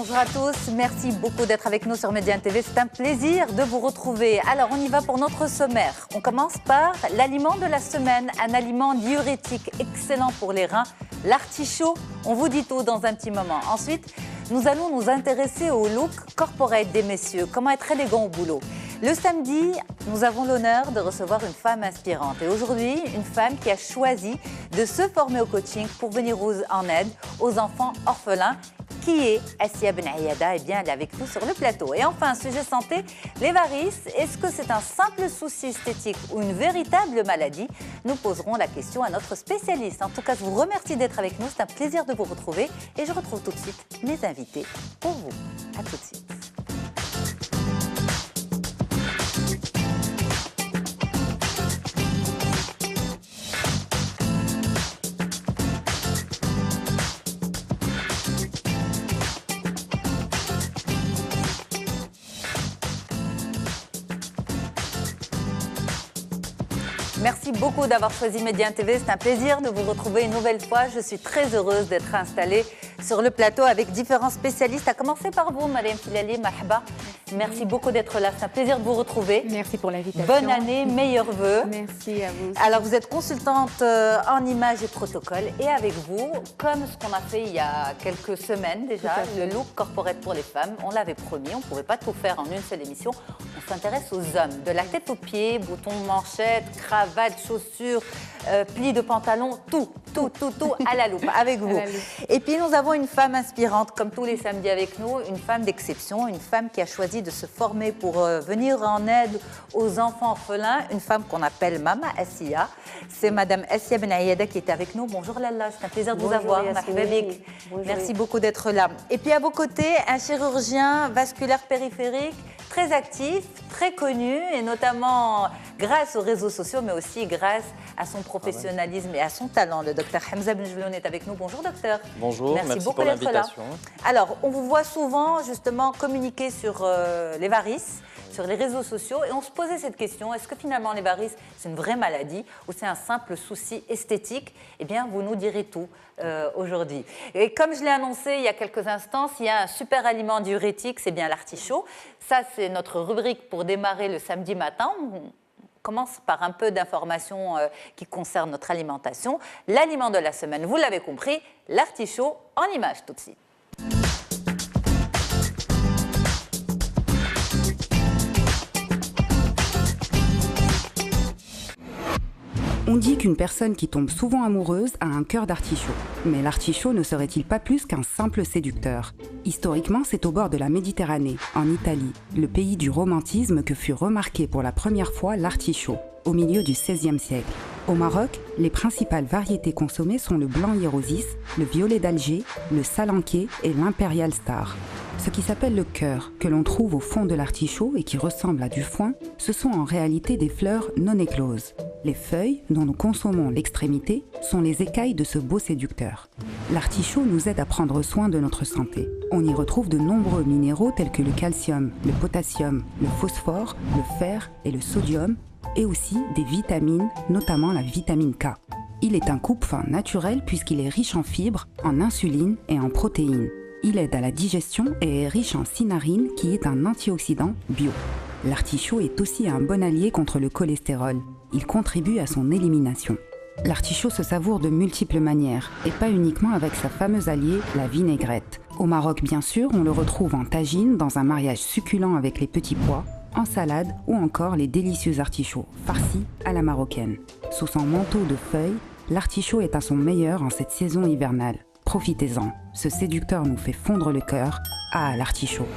bonjour à tous. Merci beaucoup d'être avec nous sur Médiane TV. C'est un plaisir de vous retrouver. Alors, on y va pour notre sommaire. On commence par l'aliment de la semaine, un aliment diurétique excellent pour les reins, l'artichaut. On vous dit tout dans un petit moment. Ensuite, nous allons nous intéresser au look corporate des messieurs, comment être élégant au boulot. Le samedi, nous avons l'honneur de recevoir une femme inspirante. Et aujourd'hui, une femme qui a choisi de se former au coaching pour venir en aide aux enfants orphelins. Qui est Assia Ben Ayada? Eh bien, elle est avec nous sur le plateau. Et enfin, sujet santé, les varices. Est-ce que c'est un simple souci esthétique ou une véritable maladie? Nous poserons la question à notre spécialiste. En tout cas, je vous remercie d'être avec nous. C'est un plaisir de vous retrouver. Et je retrouve tout de suite mes invités pour vous. À tout de suite. Merci beaucoup d'avoir choisi Médiane TV. C'est un plaisir de vous retrouver une nouvelle fois. Je suis très heureuse d'être installée sur le plateau avec différents spécialistes, à commencer par vous, Mariam Filali, Mahba. Merci beaucoup d'être là. C'est un plaisir de vous retrouver. Merci pour l'invitation. Bonne année, meilleurs vœux. Merci à vous aussi. Alors, vous êtes consultante en images et protocole. Et avec vous, comme ce qu'on a fait il y a quelques semaines déjà, le look corporate pour les femmes, on l'avait promis, on ne pouvait pas tout faire en une seule émission. On s'intéresse aux hommes, de la tête aux pieds, boutons, manchettes, cravates, chaussures, plis de pantalon, tout à la loupe, avec vous. Et puis, nous avons une femme inspirante, comme tous les samedis avec nous, une femme d'exception, une femme qui a choisi de se former pour venir en aide aux enfants orphelins, une femme qu'on appelle Mama Assia. C'est Madame Assia Ben Ayada qui est avec nous. Bonjour Lalla, c'est un plaisir de vous avoir. Merci beaucoup d'être là. Et puis à vos côtés, un chirurgien vasculaire périphérique, très actif, très connu, et notamment grâce aux réseaux sociaux, mais aussi grâce à son professionnalisme et à son talent. Le docteur Hamza Benjeloun est avec nous. Bonjour docteur. Bonjour, merci beaucoup pour l'invitation. Alors, on vous voit souvent justement communiquer sur les varices, sur les réseaux sociaux, et on se posait cette question, est-ce que finalement les varices, c'est une vraie maladie ou c'est un simple souci esthétique? Eh bien, vous nous direz tout aujourd'hui. Et comme je l'ai annoncé il y a quelques instants, il y a un super aliment diurétique, c'est bien l'artichaut. Ça, c'est notre rubrique pour démarrer le samedi matin. On commence par un peu d'informations qui concernent notre alimentation. L'aliment de la semaine, vous l'avez compris, l'artichaut en images tout de suite. On dit qu'une personne qui tombe souvent amoureuse a un cœur d'artichaut. Mais l'artichaut ne serait-il pas plus qu'un simple séducteur? Historiquement, c'est au bord de la Méditerranée, en Italie, le pays du romantisme, que fut remarqué pour la première fois l'artichaut, au milieu du XVIe siècle. Au Maroc, les principales variétés consommées sont le blanc hierosis, le violet d'Alger, le salanquet et l'impérial star. Ce qui s'appelle le cœur, que l'on trouve au fond de l'artichaut et qui ressemble à du foin, ce sont en réalité des fleurs non écloses. Les feuilles, dont nous consommons l'extrémité, sont les écailles de ce beau séducteur. L'artichaut nous aide à prendre soin de notre santé. On y retrouve de nombreux minéraux tels que le calcium, le potassium, le phosphore, le fer et le sodium, et aussi des vitamines, notamment la vitamine K. Il est un coupe-faim naturel puisqu'il est riche en fibres, en insuline et en protéines. Il aide à la digestion et est riche en cynarine qui est un antioxydant bio. L'artichaut est aussi un bon allié contre le cholestérol. Il contribue à son élimination. L'artichaut se savoure de multiples manières et pas uniquement avec sa fameuse alliée, la vinaigrette. Au Maroc, bien sûr, on le retrouve en tagine, dans un mariage succulent avec les petits pois, en salade ou encore les délicieux artichauts farcis à la marocaine. Sous son manteau de feuilles, l'artichaut est à son meilleur en cette saison hivernale. Profitez-en, ce séducteur nous fait fondre le cœur. Ah, l'artichaut.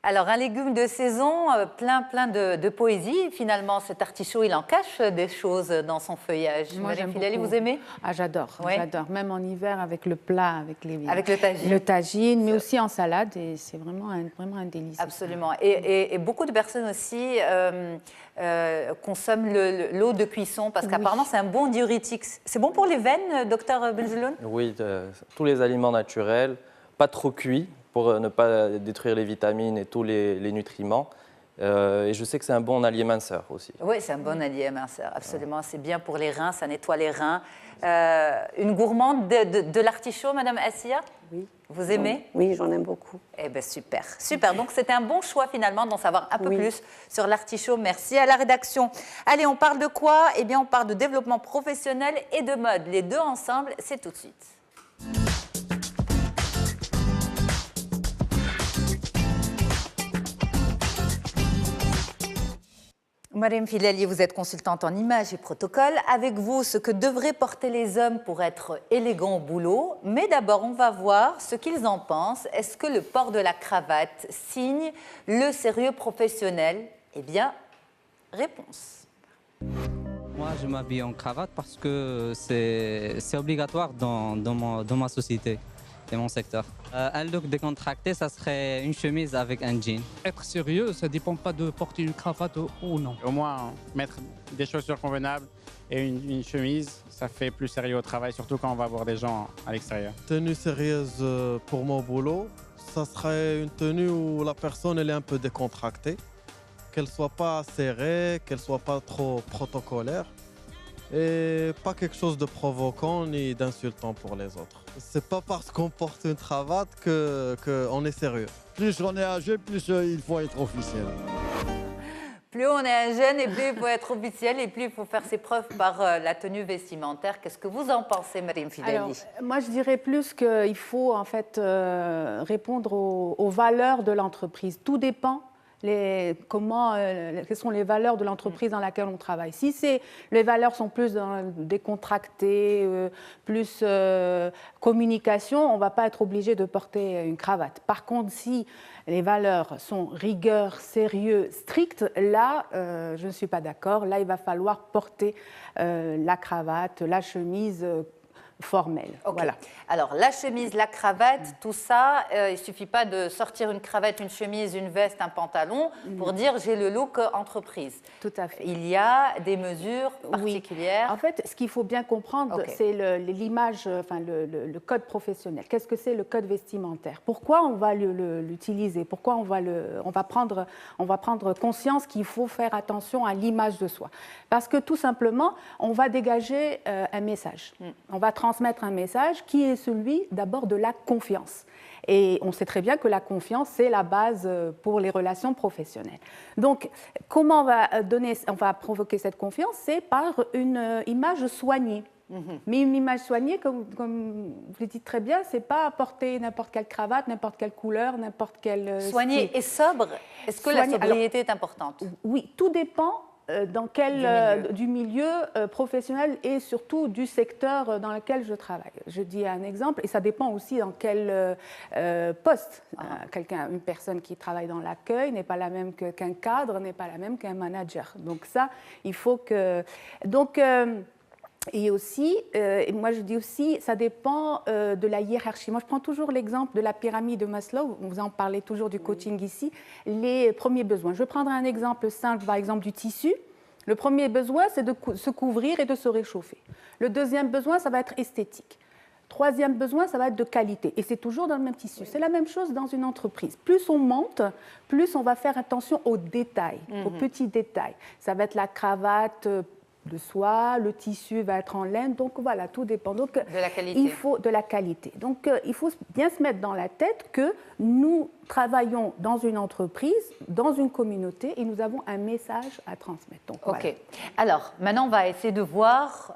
Alors, un légume de saison, plein de poésie. Finalement, cet artichaut, il en cache des choses dans son feuillage. Moi, j'aime Filali, beaucoup. vous aimez? Ah, j'adore, ouais. J'adore. Même en hiver, avec le plat, avec le tagine. Le tagine, mais aussi en salade. Et c'est vraiment un délice. Absolument. Et beaucoup de personnes aussi consomment l'eau de cuisson parce qu'apparemment, c'est un bon diurétique. C'est bon pour les veines, docteur Benjeloun? Oui, tous les aliments naturels, pas trop cuits, pour ne pas détruire les vitamines et tous les nutriments. Et je sais que c'est un bon allié minceur aussi. Oui, c'est un bon allié minceur, absolument. C'est bien pour les reins, ça nettoie les reins. Une gourmande de l'artichaut, Madame Assia? Oui. Vous aimez? Oui, j'en aime beaucoup. Eh bien, super, super. Donc, c'était un bon choix, finalement, d'en savoir un peu plus sur l'artichaut. Merci à la rédaction. Allez, on parle de quoi? Eh bien, on parle de développement professionnel et de mode. Les deux ensemble, c'est tout de suite. Mariam Filali, vous êtes consultante en images et protocole. Avec vous, ce que devraient porter les hommes pour être élégants au boulot. Mais d'abord, on va voir ce qu'ils en pensent. Est-ce que le port de la cravate signe le sérieux professionnel? Eh bien, réponse. Moi, je m'habille en cravate parce que c'est obligatoire dans ma société et mon secteur. Un look décontracté, ça serait une chemise avec un jean. Être sérieux, ça ne dépend pas de porter une cravate ou non. Au moins, mettre des chaussures convenables et une chemise, ça fait plus sérieux au travail, surtout quand on va voir des gens à l'extérieur. Tenue sérieuse pour mon boulot, ça serait une tenue où la personne elle est un peu décontractée, qu'elle ne soit pas serrée, qu'elle ne soit pas trop protocolaire et pas quelque chose de provoquant ni d'insultant pour les autres. C'est pas parce qu'on porte une cravate qu'on est sérieux. Plus on est âgé, plus il faut être officiel. Plus on est un jeune et plus il faut être officiel et plus il faut faire ses preuves par la tenue vestimentaire. Qu'est-ce que vous en pensez, Mariam Filali? Alors, moi, je dirais plus qu'il faut en fait répondre aux valeurs de l'entreprise. Tout dépend. Quelles sont les valeurs de l'entreprise dans laquelle on travaille. Si les valeurs sont plus décontractées, plus communication, on ne va pas être obligé de porter une cravate. Par contre, si les valeurs sont rigueur, sérieux, strict, là, je ne suis pas d'accord. Là, il va falloir porter la cravate, la chemise formelle. Okay. Voilà. Alors, la chemise, la cravate, tout ça, il ne suffit pas de sortir une cravate, une chemise, une veste, un pantalon pour dire j'ai le look entreprise. Tout à fait. Il y a des mesures particulières. Oui. En fait, ce qu'il faut bien comprendre, c'est l'image, enfin le code professionnel. Qu'est-ce que c'est le code vestimentaire? Pourquoi on va l'utiliser? Pourquoi on va prendre conscience qu'il faut faire attention à l'image de soi? Parce que tout simplement, on va dégager un message. On va transmettre un message qui est celui d'abord de la confiance. Et on sait très bien que la confiance, c'est la base pour les relations professionnelles. Donc, comment on va provoquer cette confiance? C'est par une image soignée. Mais une image soignée, comme vous le dites très bien, c'est pas porter n'importe quelle cravate, n'importe quelle couleur, n'importe quel soignée et sobre. Est-ce que la sobriété est importante? Oui, tout dépend du milieu professionnel et surtout du secteur dans lequel je travaille. Je dis un exemple, et ça dépend aussi dans quel poste. Une personne qui travaille dans l'accueil n'est pas la même qu'un cadre, n'est pas la même qu'un manager. Donc ça, il faut que... Et aussi, moi je dis aussi, ça dépend de la hiérarchie. Moi je prends toujours l'exemple de la pyramide de Maslow, vous en parlez toujours du coaching ici, les premiers besoins. Je vais prendre un exemple simple, par exemple du tissu. Le premier besoin, c'est de se couvrir et de se réchauffer. Le deuxième besoin, ça va être esthétique. Troisième besoin, ça va être de qualité. Et c'est toujours dans le même tissu. C'est la même chose dans une entreprise. Plus on monte, plus on va faire attention aux détails, aux petits détails. Ça va être la cravate de soie, le tissu va être en laine, donc voilà, tout dépend. Donc, de la qualité. Il faut de la qualité. Donc, il faut bien se mettre dans la tête que nous travaillons dans une entreprise, dans une communauté, et nous avons un message à transmettre. Donc, OK. Voilà. Alors, maintenant, on va essayer de voir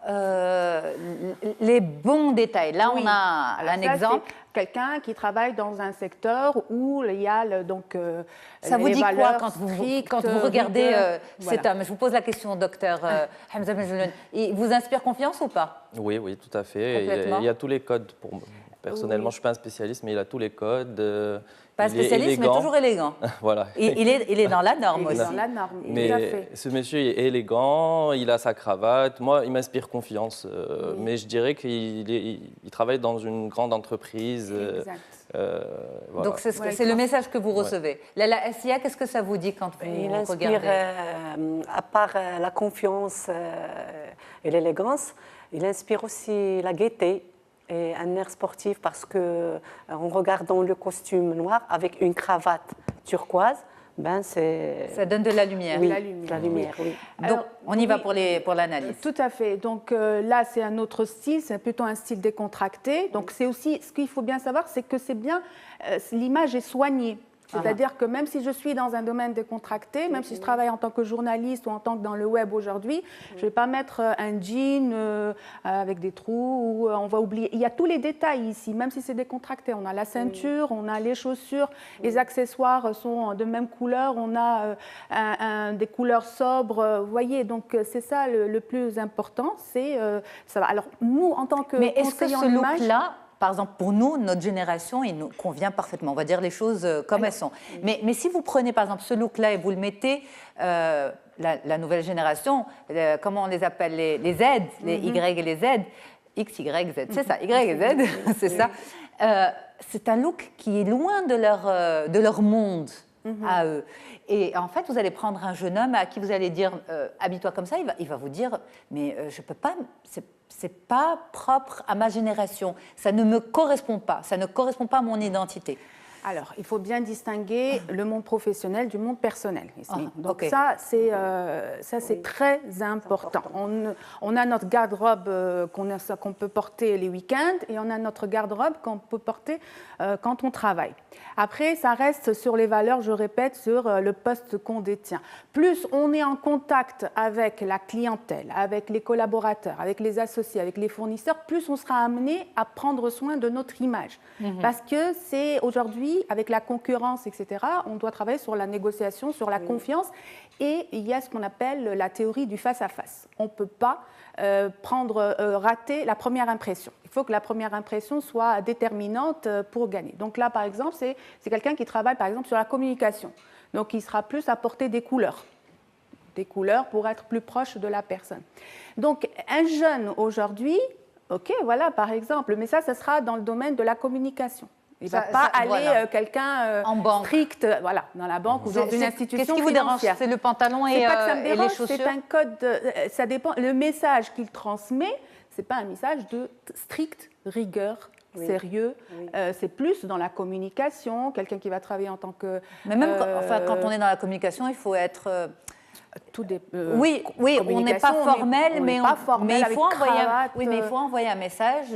les bons détails. Là, on a un exemple. Quelqu'un qui travaille dans un secteur où il y a ça vous dit quoi quand vous regardez cet homme? Je vous pose la question, docteur Hamza Benjeloun. Il vous inspire confiance ou pas? Oui, oui, tout à fait. Il y a tous les codes. Personnellement, je ne suis pas un spécialiste, mais il a tous les codes. Pas un spécialiste, mais toujours élégant. Voilà. Il est dans la norme aussi. Il est dans la norme, mais tout à fait. ce monsieur est élégant, il a sa cravate. Moi, il m'inspire confiance. Mais je dirais qu'il travaille dans une grande entreprise. Exact. Voilà. Donc, c'est le message que vous recevez. Lala Assia, qu'est-ce que ça vous dit quand vous regardez? À part la confiance et l'élégance, il inspire aussi la gaieté et un air sportif parce que en regardant le costume noir avec une cravate turquoise, Ben, ça donne de la lumière. Oui, la lumière. La lumière, oui. Donc, Alors, on y va pour l'analyse. Tout à fait. Donc là, c'est un autre style, c'est plutôt un style décontracté. Donc c'est aussi, ce qu'il faut bien savoir, c'est que c'est bien, l'image est soignée. C'est-à-dire que même si je suis dans un domaine décontracté, même si je travaille en tant que journaliste ou en tant que dans le web aujourd'hui, je ne vais pas mettre un jean avec des trous ou on va oublier. Il y a tous les détails ici, même si c'est décontracté. On a la ceinture, on a les chaussures, les accessoires sont de même couleur, on a des couleurs sobres. Vous voyez, donc c'est ça le plus important. Ça va. Alors nous, en tant que Mais est-ce que conseillers en ce image, look-là, par exemple, pour nous, notre génération, il nous convient parfaitement. On va dire les choses comme elles sont. Mais si vous prenez, par exemple, ce look-là et vous le mettez, la nouvelle génération, comment on les appelle, les Z, les Y et les Z, X, Y, Z, c'est ça, Y et Z, c'est ça. C'est un look qui est loin de leur monde à eux. Et en fait, vous allez prendre un jeune homme à qui vous allez dire habille-toi comme ça, il va vous dire mais je peux pas, c'est pas propre à ma génération, ça ne me correspond pas, ça ne correspond pas à mon identité. Alors, il faut bien distinguer le monde professionnel du monde personnel ici. Donc okay. ça, c'est très important. On a notre garde-robe qu'on peut porter les week-ends et on a notre garde-robe qu'on peut porter quand on travaille. Après, ça reste sur les valeurs, je répète, sur le poste qu'on détient. Plus on est en contact avec la clientèle, avec les collaborateurs, avec les associés, avec les fournisseurs, plus on sera amené à prendre soin de notre image. Parce que c'est aujourd'hui, avec la concurrence, etc., on doit travailler sur la négociation, sur la confiance. Et il y a ce qu'on appelle la théorie du face-à-face. On ne peut pas rater la première impression. Il faut que la première impression soit déterminante pour gagner. Donc là, par exemple, c'est quelqu'un qui travaille, par exemple, sur la communication. Donc, il sera plus à porter des couleurs pour être plus proche de la personne. Donc, un jeune aujourd'hui, ok, voilà, par exemple, mais ça sera dans le domaine de la communication. Il ne va pas aller quelqu'un strict dans la banque ou dans une institution. Qu'est-ce qui vous dérange? C'est le pantalon et les chaussures? C'est un code, ça dépend. Le message qu'il transmet, ce n'est pas un message de stricte rigueur, sérieux. C'est plus dans la communication, quelqu'un qui va travailler en tant que... Mais même quand on est dans la communication, il faut être... Oui, on n'est pas formel, mais il faut envoyer un message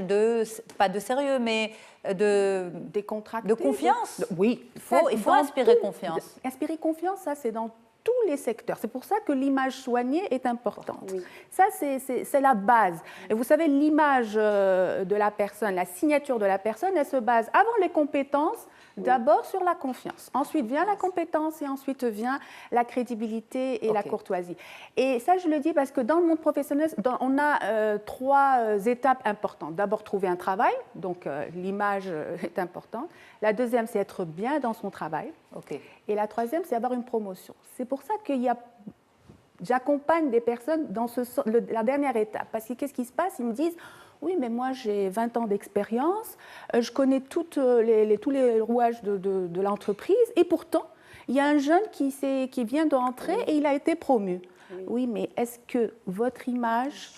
pas de sérieux, mais de confiance. Oui, il faut inspirer confiance. Inspirer confiance, ça c'est dans tous les secteurs. C'est pour ça que l'image soignée est importante. Ça, c'est la base. Et vous savez, l'image de la personne, la signature de la personne, elle se base avant les compétences, d'abord sur la confiance. Ensuite vient la compétence et ensuite vient la crédibilité et la courtoisie. Et ça, je le dis parce que dans le monde professionnel, on a 3 étapes importantes. D'abord, trouver un travail, donc l'image est importante. La deuxième, c'est être bien dans son travail. Et la troisième, c'est avoir une promotion. C'est pour ça que j'accompagne des personnes dans la dernière étape. Parce que qu'est-ce qui se passe? Ils me disent... Oui, mais moi, j'ai 20 ans d'expérience, je connais tous les rouages de l'entreprise, et pourtant, il y a un jeune qui vient d'entrer et il a été promu. Oui, mais est-ce que votre image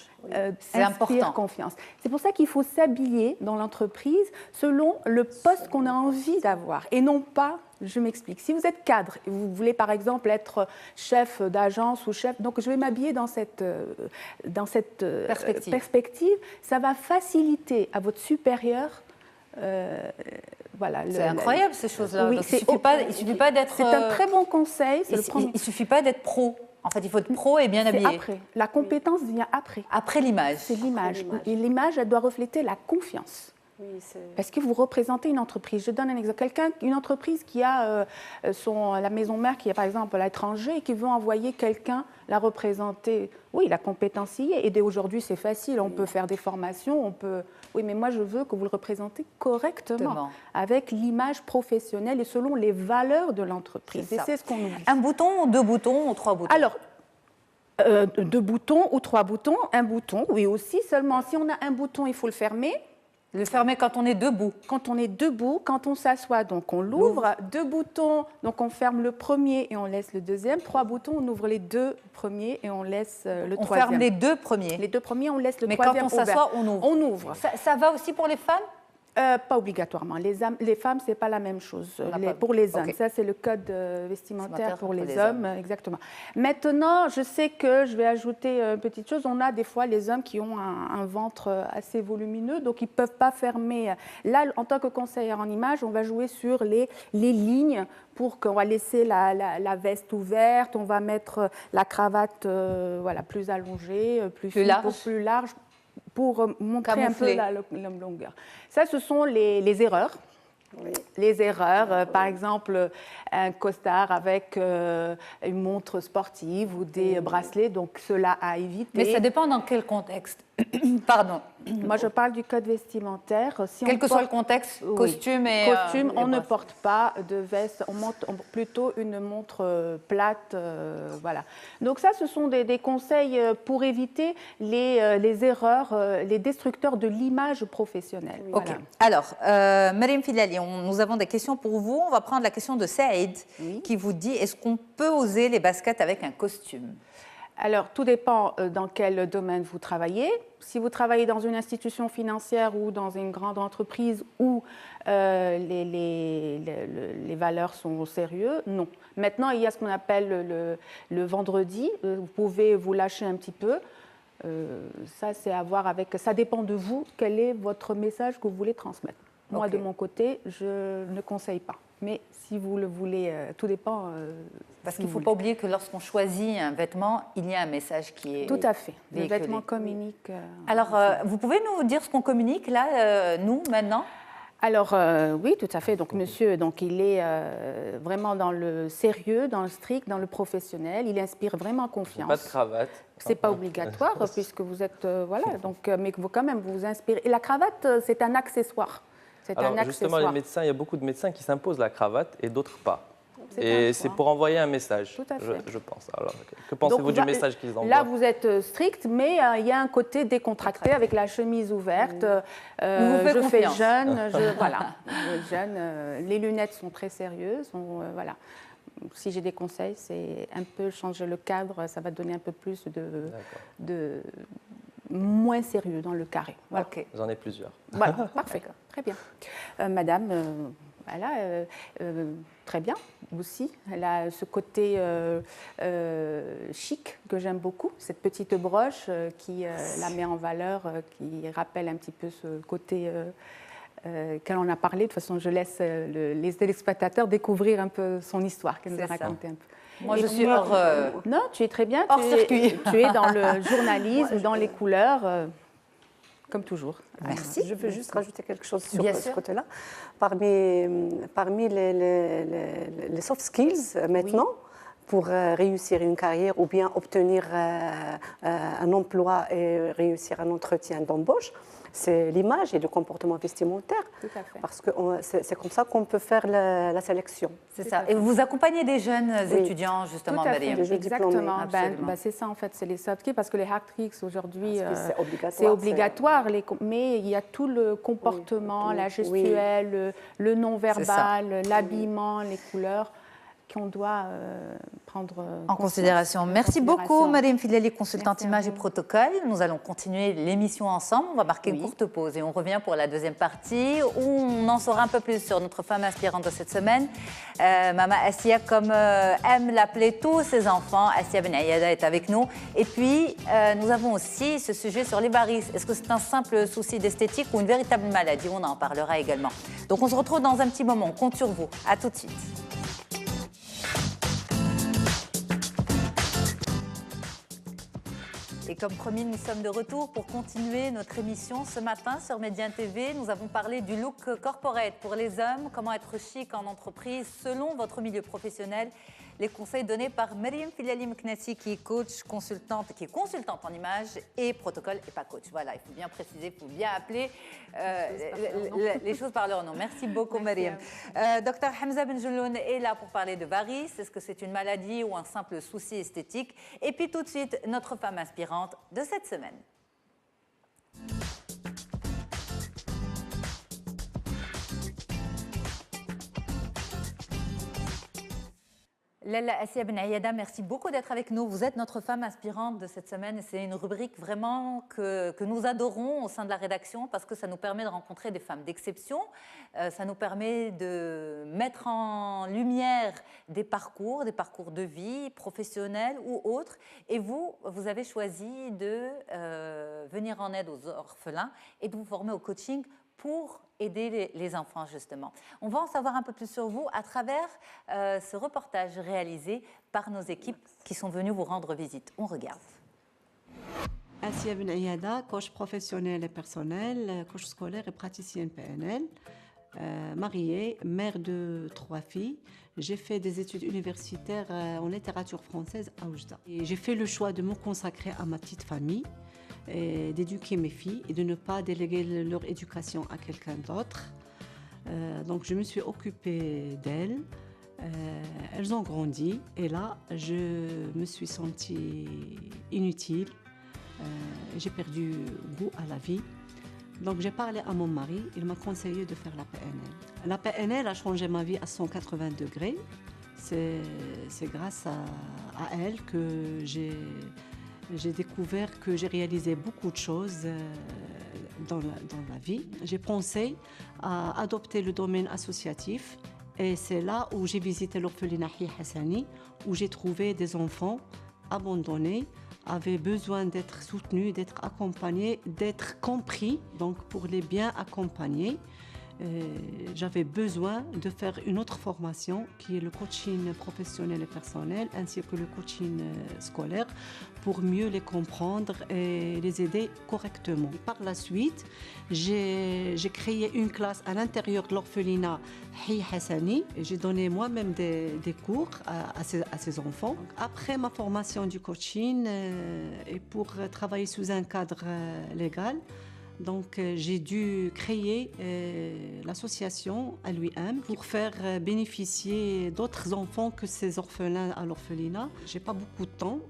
inspire confiance? C'est pour ça qu'il faut s'habiller dans l'entreprise selon le poste qu'on a envie d'avoir, et non pas... Je m'explique. Si vous êtes cadre et vous voulez par exemple être chef d'agence ou chef, donc je vais m'habiller dans cette perspective, ça va faciliter à votre supérieur. C'est incroyable ces choses-là. Oui, il ne suffit pas d'être. C'est un très bon conseil. Il ne suffit pas d'être pro. En fait, il faut être pro et bien habillé. Après. La compétence vient après. Après l'image. C'est l'image. Et l'image, elle doit refléter la confiance. Parce que vous représentez une entreprise. Je donne un exemple. Une entreprise qui a la maison mère qui est par exemple à l'étranger et qui veut envoyer quelqu'un la représenter. Oui, la compétence y est. Et dès aujourd'hui, c'est facile. On peut faire des formations. Oui, mais moi, je veux que vous le représentez correctement, avec l'image professionnelle et selon les valeurs de l'entreprise. Et c'est ce qu'on oublie. Un bouton, 2 boutons ou 3 boutons? Alors, 2 boutons ou 3 boutons. Un bouton, oui aussi. Seulement, si on a un bouton, il faut le fermer. Le fermer quand on est debout. Quand on est debout, quand on s'assoit, donc on l'ouvre. 2 boutons, donc on ferme le premier et on laisse le deuxième. 3 boutons, on ouvre les 2 premiers et on laisse le troisième. On ferme les 2 premiers. Les 2 premiers, on laisse le troisième. troisième Mais quand on s'assoit, on ouvre. On ouvre. Ça va aussi pour les femmes? Pas obligatoirement. Les femmes, ce n'est pas la même chose pour les hommes. Okay. Ça, c'est le code vestimentaire pour les hommes. Exactement. Maintenant, je sais que je vais ajouter une petite chose. On a des fois les hommes qui ont un ventre assez volumineux, donc ils ne peuvent pas fermer. Là, en tant que conseillère en image, on va jouer sur les lignes pour qu'on va laisser la veste ouverte, on va mettre la cravate plus allongée, plus large. Pour montrer un peu la longueur. Ça, ce sont les erreurs. Oui. Les erreurs, par exemple, un costard avec une montre sportive ou des bracelets, donc cela à éviter. Mais ça dépend dans quel contexte. Pardon. Moi, je parle du code vestimentaire. Quel que soit le contexte, costume et... Costume, on ne porte pas de veste, on monte plutôt une montre plate. Voilà. Donc ça, ce sont des conseils pour éviter les erreurs, les destructeurs de l'image professionnelle. Ok. Voilà. Alors, Mariam Filali, nous avons des questions pour vous. On va prendre la question de Saïd qui vous dit, est-ce qu'on peut oser les baskets avec un costume ? Alors, tout dépend dans quel domaine vous travaillez. Si vous travaillez dans une institution financière ou dans une grande entreprise où les valeurs sont au sérieux, non. Maintenant, il y a ce qu'on appelle le vendredi. Vous pouvez vous lâcher un petit peu. Ça, c'est à voir avec... Ça dépend de vous. Quel est votre message que vous voulez transmettre? Moi, de mon côté, je ne conseille pas. Mais si vous le voulez, tout dépend. Parce qu'il ne faut pas oublier que lorsqu'on choisit un vêtement, il y a un message qui est tout à fait. véhiculé. Le vêtement communique. Alors, vous pouvez nous dire ce qu'on communique là, nous, maintenant ? Alors, oui, tout à fait. Donc, monsieur, il est vraiment dans le sérieux, dans le strict, dans le professionnel. Il inspire vraiment confiance. Pas de cravate. C'est pas obligatoire puisque vous êtes... voilà, donc, mais quand même, vous inspirez. Et la cravate, c'est un accessoire. Alors justement, les médecins, il y a beaucoup de médecins qui s'imposent la cravate et d'autres pas. Et c'est pour envoyer un message, je pense. Alors, que pensez-vous du message qu'ils envoient? Là, vous êtes strict, mais il y a un côté décontracté avec la chemise ouverte. Je fais jeune, voilà. Les lunettes sont très sérieuses. Voilà. Si j'ai des conseils, c'est un peu changer le cadre. Ça va donner un peu plus de moins sérieux dans le carré. Voilà. Okay. J'en ai plusieurs. Voilà, parfait. Très bien. Madame, très bien aussi. Elle a ce côté chic que j'aime beaucoup, cette petite broche qui la met en valeur, qui rappelle un petit peu ce côté qu'elle en a parlé. De toute façon, je laisse les téléspectateurs découvrir un peu son histoire, qu'elle nous a raconté un peu. Moi, je suis hors... Non, tu es très bien. Hors circuit. Tu es dans le journalisme, dans les couleurs, comme toujours. Merci. Je veux juste rajouter quelque chose sur ce côté-là. Parmi les soft skills, maintenant, pour réussir une carrière ou bien obtenir un emploi et réussir un entretien d'embauche, c'est l'image et le comportement vestimentaire. Tout à fait. Parce que c'est comme ça qu'on peut faire la sélection. C'est ça. Et vous accompagnez des jeunes étudiants, justement, Mariam. Exactement. C'est ça, en fait, c'est les soft skills, parce que les hard tricks, aujourd'hui, c'est obligatoire. Mais il y a tout le comportement, la gestuelle, le non-verbal, l'habillement, les couleurs qu'on doit prendre en considération. Merci beaucoup, Mariam Filali, consultante image et protocole. Nous allons continuer l'émission ensemble. On va marquer une courte pause et on revient pour la deuxième partie où on en saura un peu plus sur notre femme inspirante de cette semaine. Mama Assia, comme aime l'appeler tous ses enfants, Assia Ben Ayada est avec nous. Et puis, nous avons aussi ce sujet sur les varices. Est-ce que c'est un simple souci d'esthétique ou une véritable maladie? On en parlera également. Donc, on se retrouve dans un petit moment. On compte sur vous. À tout de suite. Et comme promis, nous sommes de retour pour continuer notre émission. Ce matin, sur Média TV, nous avons parlé du look corporate pour les hommes, comment être chic en entreprise selon votre milieu professionnel. Les conseils donnés par Mariam Filali Meknessi, qui est consultante en image et protocole et pas coach. Voilà, il faut bien préciser, il faut bien appeler les choses par leur nom. Merci beaucoup, Mariam. Dr Hamza Benjelloun est là pour parler de varices. Est-ce que c'est une maladie ou un simple souci esthétique? Et puis tout de suite, notre femme inspirante de cette semaine. Laila Assia Ben Ayada, merci beaucoup d'être avec nous. Vous êtes notre femme inspirante de cette semaine et c'est une rubrique vraiment que nous adorons au sein de la rédaction parce que ça nous permet de rencontrer des femmes d'exception, ça nous permet de mettre en lumière des parcours de vie, professionnels ou autres. Et vous avez choisi de venir en aide aux orphelins et de vous former au coaching pour aider les enfants, justement. On va en savoir un peu plus sur vous à travers ce reportage réalisé par nos équipes qui sont venues vous rendre visite. On regarde. Assia Ben Ayada, coach professionnel et personnel, coach scolaire et praticienne PNL. Mariée, mère de 3 filles. J'ai fait des études universitaires en littérature française à Oujda. J'ai fait le choix de me consacrer à ma petite famille, d'éduquer mes filles et de ne pas déléguer leur éducation à quelqu'un d'autre. Donc je me suis occupée d'elles. Elles ont grandi et là, je me suis sentie inutile. J'ai perdu goût à la vie. Donc j'ai parlé à mon mari, il m'a conseillé de faire la PNL. La PNL a changé ma vie à 180 degrés. C'est grâce à elle que j'ai découvert que j'ai réalisé beaucoup de choses dans la vie. J'ai pensé à adopter le domaine associatif et c'est là où j'ai visité l'orphelinat Hi Hassani, où j'ai trouvé des enfants abandonnés, avaient besoin d'être soutenus, d'être accompagnés, d'être compris. Donc pour les bien accompagner, j'avais besoin de faire une autre formation qui est le coaching professionnel et personnel ainsi que le coaching scolaire pour mieux les comprendre et les aider correctement. Par la suite, j'ai créé une classe à l'intérieur de l'orphelinat Hi Hassani. J'ai donné moi-même des cours à ces enfants. Après ma formation du coaching et pour travailler sous un cadre légal, donc j'ai dû créer l'association à l'UIM pour faire bénéficier d'autres enfants que ces orphelins à l'orphelinat. J'ai pas beaucoup de temps,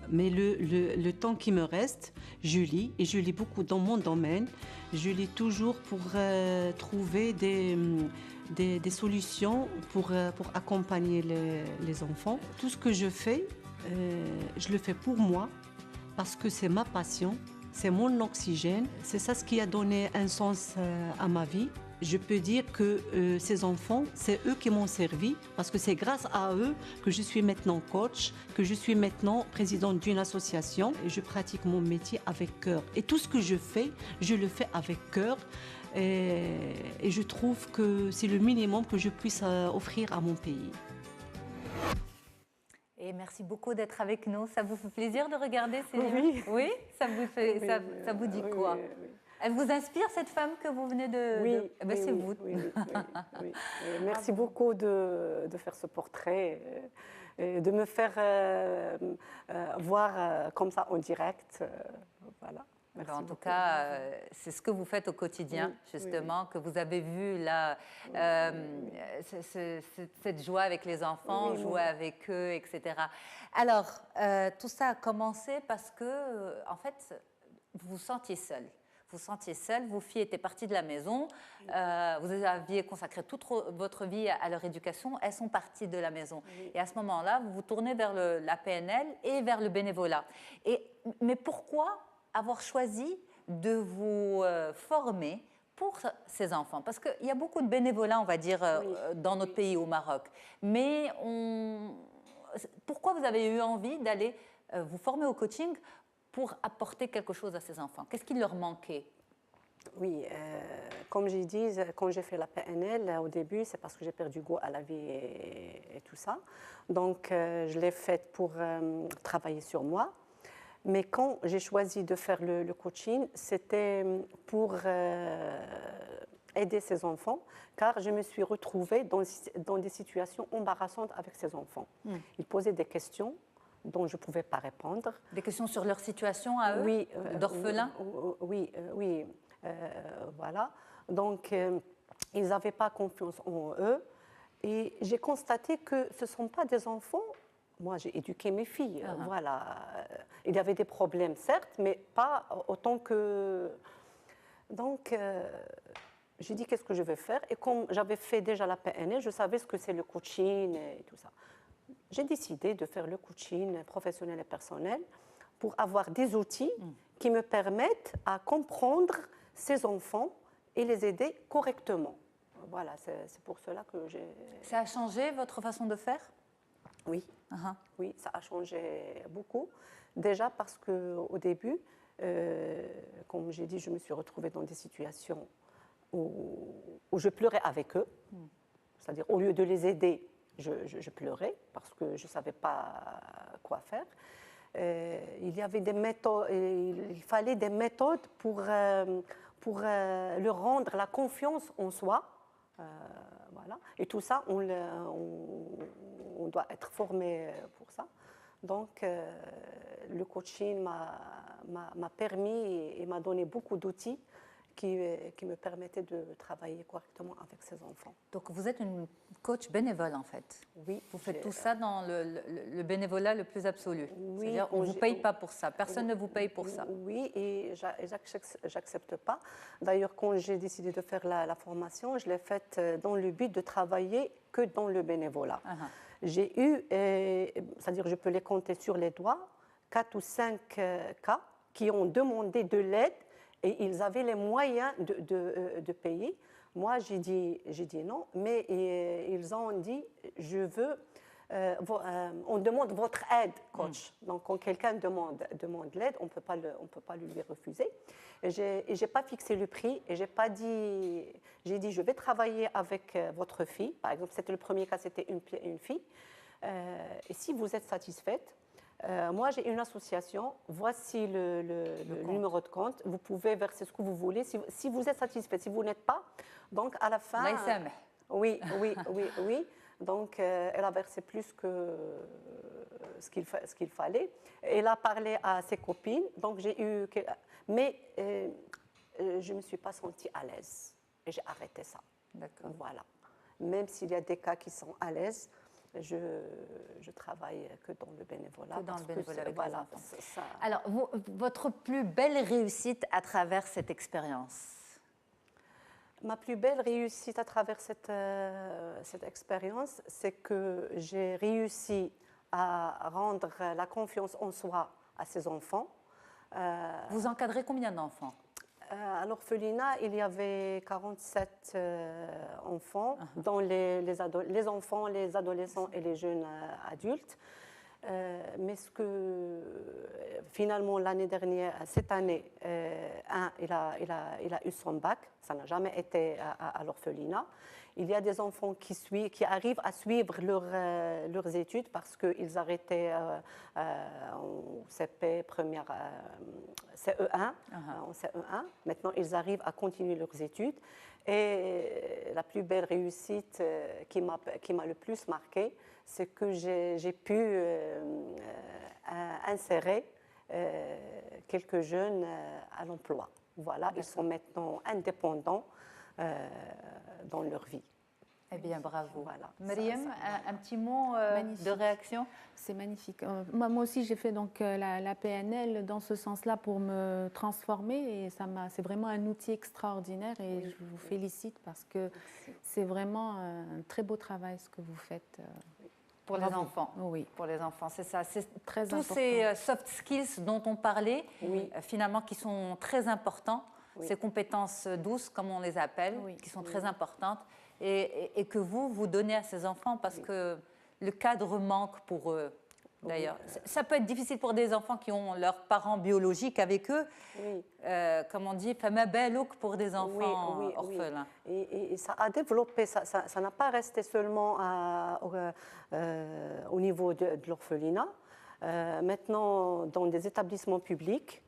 mais le temps qui me reste, je lis et je lis beaucoup dans mon domaine. Je lis toujours pour trouver des solutions pour accompagner les enfants. Tout ce que je fais, je le fais pour moi parce que c'est ma passion. C'est mon oxygène, c'est ça ce qui a donné un sens à ma vie. Je peux dire que ces enfants, c'est eux qui m'ont servi parce que c'est grâce à eux que je suis maintenant coach, que je suis maintenant présidente d'une association et je pratique mon métier avec cœur. Et tout ce que je fais, je le fais avec cœur et je trouve que c'est le minimum que je puisse offrir à mon pays. Et merci beaucoup d'être avec nous. Ça vous fait plaisir de regarder ces Oui. Oui, ça vous fait, oui, ça vous dit quoi? Oui, oui. Elle vous inspire cette femme que vous venez de... Oui, Eh ben, c'est vous. Oui. Merci beaucoup de faire ce portrait, de me faire voir comme ça en direct. Voilà. Merci en tout cas, c'est ce que vous faites au quotidien, justement, que vous avez vu là, cette joie avec les enfants, jouer avec eux, etc. Alors, tout ça a commencé parce que, en fait, vous vous sentiez seule. Vous vous sentiez seule, vos filles étaient parties de la maison, vous aviez consacré toute votre vie à leur éducation, elles sont parties de la maison. Et à ce moment-là, vous vous tournez vers la PNL et vers le bénévolat. Mais pourquoi avoir choisi de vous former pour ces enfants? Parce qu'il y a beaucoup de bénévolat, on va dire, dans notre pays, au Maroc. Mais pourquoi vous avez eu envie d'aller vous former au coaching pour apporter quelque chose à ces enfants? Qu'est-ce qui leur manquait? Oui, comme j'ai dit, quand j'ai fait la PNL, au début, c'est parce que j'ai perdu goût à la vie et tout ça. Donc, je l'ai faite pour travailler sur moi. Mais quand j'ai choisi de faire le coaching, c'était pour aider ces enfants, car je me suis retrouvée dans des situations embarrassantes avec ces enfants. Ils posaient des questions dont je ne pouvais pas répondre. Des questions sur leur situation à eux, oui, d'orphelins? Oui, voilà. Donc, ils n'avaient pas confiance en eux. Et j'ai constaté que ce ne sont pas des enfants. Moi, j'ai éduqué mes filles, voilà. Il y avait des problèmes, certes, mais pas autant que... Donc, j'ai dit, qu'est-ce que je vais faire? Et comme j'avais fait déjà la PNL, je savais ce que c'est le coaching et tout ça. j'ai décidé de faire le coaching professionnel et personnel pour avoir des outils qui me permettent à comprendre ces enfants et les aider correctement. Voilà, c'est pour cela que j'ai... Ça a changé votre façon de faire? Oui, oui, ça a changé beaucoup. Déjà parce qu'au début, comme j'ai dit, je me suis retrouvée dans des situations où je pleurais avec eux. C'est-à-dire, au lieu de les aider, je pleurais parce que je ne savais pas quoi faire. Il y avait des méthodes, il fallait des méthodes pour leur rendre la confiance en soi. Voilà. Et tout ça, on doit être formé pour ça. Donc, le coaching m'a permis et m'a donné beaucoup d'outils qui me permettaient de travailler correctement avec ces enfants. Donc, vous êtes une coach bénévole, en fait. Oui. Vous faites tout ça dans le bénévolat le plus absolu. Oui. C'est-à-dire, on ne vous paye pas pour ça. Personne ne vous paye pour ça. Oui, et j'accepte pas. D'ailleurs, quand j'ai décidé de faire la formation, je l'ai faite dans le but de travailler que dans le bénévolat. J'ai eu, c'est-à-dire je peux les compter sur les doigts, 4 ou 5 cas qui ont demandé de l'aide et ils avaient les moyens de payer. Moi, j'ai dit non, mais ils ont dit, je veux, on demande votre aide, coach. Donc, quand quelqu'un demande l'aide, on ne peut pas lui refuser. Et je n'ai pas fixé le prix et j'ai dit, je vais travailler avec votre fille. Par exemple, c'était le premier cas, c'était une fille. Et si vous êtes satisfaite, moi, j'ai une association. Voici le numéro de compte. Vous pouvez verser ce que vous voulez. Si vous êtes satisfait, si vous n'êtes pas, donc à la fin... Oui. Donc, elle a versé plus que ce qu'il fallait. Elle a parlé à ses copines. Donc, j'ai eu... Mais je ne me suis pas sentie à l'aise. Et j'ai arrêté ça. D'accord. Voilà. Même s'il y a des cas qui sont à l'aise, je travaille que dans le bénévolat. Que dans le bénévolat avec les enfants. Ça. Alors, votre plus belle réussite à travers cette expérience? Ma plus belle réussite à travers cette expérience, c'est que j'ai réussi à rendre la confiance en soi à ces enfants. Vous encadrez combien d'enfants? À l'orphelinat, il y avait 47 enfants, dont les enfants, les adolescents et les jeunes adultes. Mais finalement, l'année dernière, cette année, il a eu son bac. Ça n'a jamais été à l'orphelinat. Il y a des enfants qui arrivent à suivre leurs études parce qu'ils arrêtaient en CP, première CE1, en CE1. Maintenant, ils arrivent à continuer leurs études. Et la plus belle réussite qui m'a le plus marquée, c'est que j'ai pu insérer quelques jeunes à l'emploi. Voilà, ils sont maintenant indépendants dans leur vie. Eh bien, bravo. Voilà. Myriam, un petit mot de réaction? C'est magnifique. Moi aussi, j'ai fait donc la PNL dans ce sens-là pour me transformer et c'est vraiment un outil extraordinaire et je vous félicite parce que c'est vraiment un très beau travail ce que vous faites. Pour les enfants. Oui. Pour les enfants, c'est ça. C'est très tous important. ces soft skills dont on parlait, finalement, qui sont très importants, ces compétences douces, comme on les appelle, qui sont très importantes, et que vous donnez à ces enfants parce que le cadre manque pour eux. D'ailleurs, ça peut être difficile pour des enfants qui ont leurs parents biologiques avec eux, comme on dit, fama belouk pour des enfants orphelins. Et ça a développé, ça n'a pas resté seulement au niveau de l'orphelinat. Maintenant, dans des établissements publics,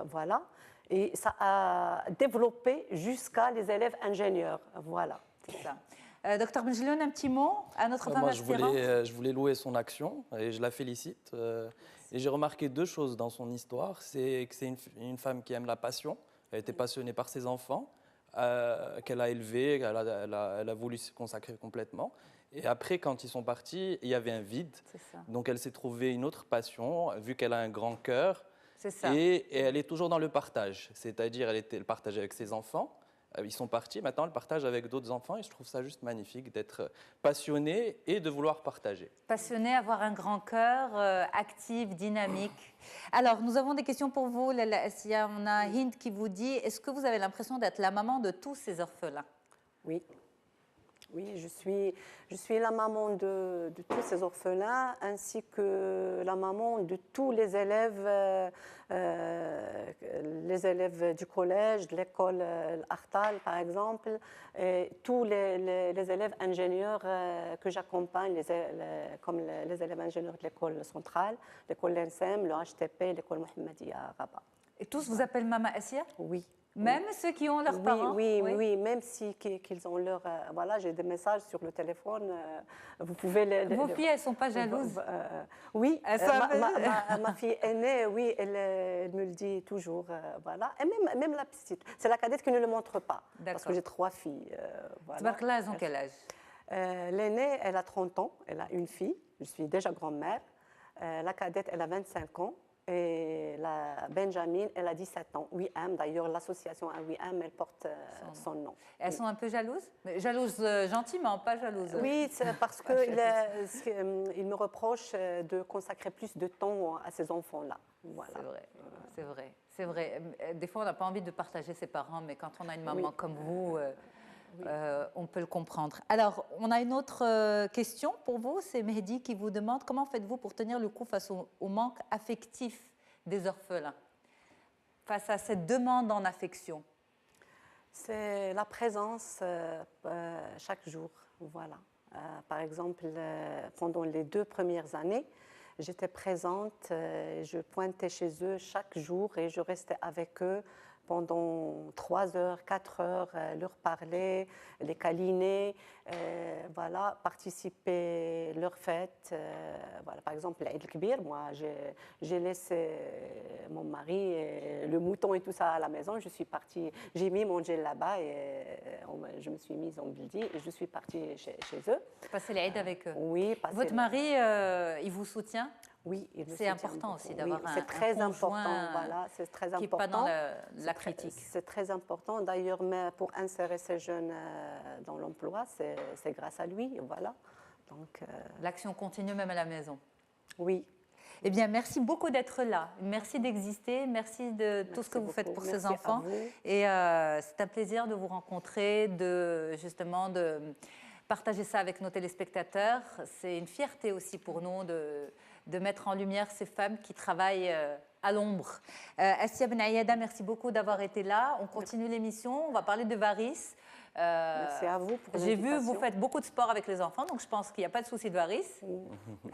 voilà, et ça a développé jusqu'à les élèves ingénieurs, voilà. C'est ça. Docteur Benjeloun, un petit mot à notre femme aspirante. Je voulais louer son action et je la félicite. Et j'ai remarqué deux choses dans son histoire. C'est que c'est une femme qui aime la passion. Elle était passionnée par ses enfants, qu'elle a élevés, elle a voulu se consacrer complètement. Et après, quand ils sont partis, il y avait un vide. Donc elle s'est trouvée une autre passion, vu qu'elle a un grand cœur. C'est ça. Et elle est toujours dans le partage. C'est-à-dire, elle partageait avec ses enfants. Ils sont partis, maintenant, ils partagent avec d'autres enfants et je trouve ça juste magnifique d'être passionné et de vouloir partager. Passionné, avoir un grand cœur, actif, dynamique. Alors, nous avons des questions pour vous, Lala Assia. On a Hind qui vous dit, est-ce que vous avez l'impression d'être la maman de tous ces orphelins? Oui. Oui, je suis la maman de tous ces orphelins ainsi que la maman de tous les élèves du collège, de l'école Artal par exemple, et tous les élèves ingénieurs que j'accompagne, comme les élèves ingénieurs de l'école centrale, l'école LENSEM, le HTP, l'école Mohammedia à Rabat. Et tous vous appellent Maman Assia? Oui. Même ceux qui ont leurs parents? Oui, même si qu'ils ont leur... voilà, j'ai des messages sur le téléphone, vous pouvez... Vos filles, elles ne sont pas jalouses? Oui, ma fille aînée, oui, elle me le dit toujours, voilà. Et même la petite, c'est la cadette qui ne le montre pas, parce que j'ai 3 filles. Voilà. Là, elles ont quel âge? L'aînée, elle a 30 ans, elle a une fille, je suis déjà grand-mère. La cadette, elle a 25 ans. Et la Benjamin, elle a 17 ans. WIAM, d'ailleurs, l'association à WIAM, elle porte son nom. Elles sont un peu jalouses? Jalouses gentiment, pas jalouses. Oui, c'est parce qu'il me reproche de consacrer plus de temps à ces enfants-là. Voilà. C'est vrai. Des fois, on n'a pas envie de partager ses parents, mais quand on a une maman comme vous, on peut le comprendre. Alors, on a une autre question pour vous. C'est Mehdi qui vous demande comment faites-vous pour tenir le coup face au manque affectif des orphelins, face à cette demande en affection? C'est la présence chaque jour. Voilà. Par exemple, pendant les 2 premières années, j'étais présente, je pointais chez eux chaque jour et je restais avec eux pendant 3 heures, 4 heures, leur parler, les câliner, voilà, participer à leurs fêtes. Voilà, par exemple, l'Aïd el-Kbir, moi, j'ai laissé mon mari, le mouton et tout ça à la maison. Je suis partie, j'ai mis mon gel là-bas et je me suis mise en bildi et je suis partie chez eux. Passer l'Aïd avec eux? Oui. Votre mari, il vous soutient? Oui, c'est important aussi d'avoir c'est très important. Voilà, c'est très important. Qui n'est pas dans la critique. C'est très important. D'ailleurs, pour insérer ces jeunes dans l'emploi, c'est grâce à lui. Voilà. Donc, l'action continue même à la maison. Oui. Eh bien, merci beaucoup d'être là. Merci d'exister. Merci de tout ce que vous faites pour ces enfants. Et c'est un plaisir de vous rencontrer, justement de partager ça avec nos téléspectateurs. C'est une fierté aussi pour nous de mettre en lumière ces femmes qui travaillent à l'ombre. Assia Ben Aïada, merci beaucoup d'avoir été là. On continue l'émission, on va parler de varices. Merci à vous pour l'invitation. J'ai vu, vous faites beaucoup de sport avec les enfants, donc je pense qu'il n'y a pas de souci de varices.